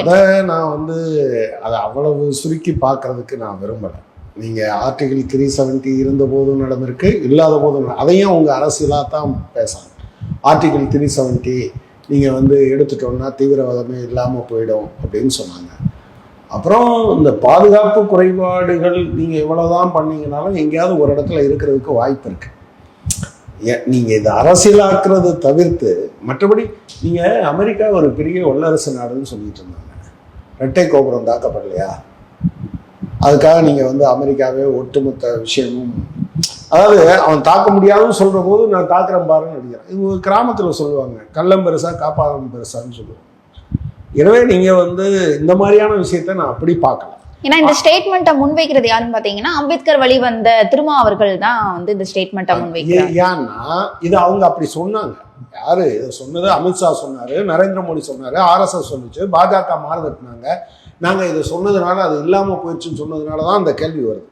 அதை நான் வந்து அதை அவ்வளவு சுருக்கி பார்க்கறதுக்கு நான் விரும்பலை. நீங்கள் ஆர்டிகிள் 370 இருந்த போதும் நடந்திருக்கு, இல்லாத போதும் அதையும் அவங்க அரசியலாக தான் பேசுகிறாங்க. ஆர்டிகிள் 370 நீங்கள் வந்து எடுத்துட்டோம்னா தீவிரவாதமே இல்லாமல் போயிடும் அப்படின்னு சொன்னாங்க. அப்புறம் இந்த பாதுகாப்பு குறைபாடுகள் நீங்கள் எவ்வளோதான் பண்ணீங்கனாலும் எங்கேயாவது ஒரு இடத்துல இருக்கிறதுக்கு வாய்ப்பு இருக்குது. நீங்கள் இதை அரசியலாக்குறது தவிர்த்து மற்றபடி நீங்கள் அமெரிக்கா ஒரு பெரிய வல்லரசு நாடுன்னு சொல்லிட்டு இருந்தாங்க. இரட்டை கோபுரம் தாக்கப்படலையா? அதுக்காக நீங்கள் வந்து அமெரிக்காவே ஒட்டுமொத்த விஷயமும், அதாவது அவன் தாக்க முடியாதுன்னு சொல்கிற போது நான் தாக்குறேன் பாருன்னு நினைக்கிறேன். இது ஒரு கிராமத்தில் சொல்லுவாங்க, கள்ளம் பெருசா காப்பாகம் பெருசான்னு சொல்லுவாங்க. எனவே நீங்கள் வந்து இந்த மாதிரியான விஷயத்த நான் அப்படி பார்க்கல. ஏன்னா இந்த ஸ்டேட்மெண்ட்டை முன்வைக்கிறது யாருன்னு பார்த்தீங்கன்னா அம்பேத்கர் வழி வந்த திருமா அவர்கள் தான் வந்து இந்த ஸ்டேட்மெண்ட்டை முன்வைக்கிறாங்க. ஏன்னா இது அவங்க அப்படி சொன்னாங்க. யாரு இதை சொன்னது? அமித்ஷா சொன்னாரு, நரேந்திர மோடி சொன்னாரு, RSS சொன்னிச்சு, பாஜக மாறுதட்டினாங்க. நாங்கள் இதை சொன்னதுனால அது இல்லாமல் போயிடுச்சுன்னு சொன்னதுனால தான் அந்த கேள்வி வருது.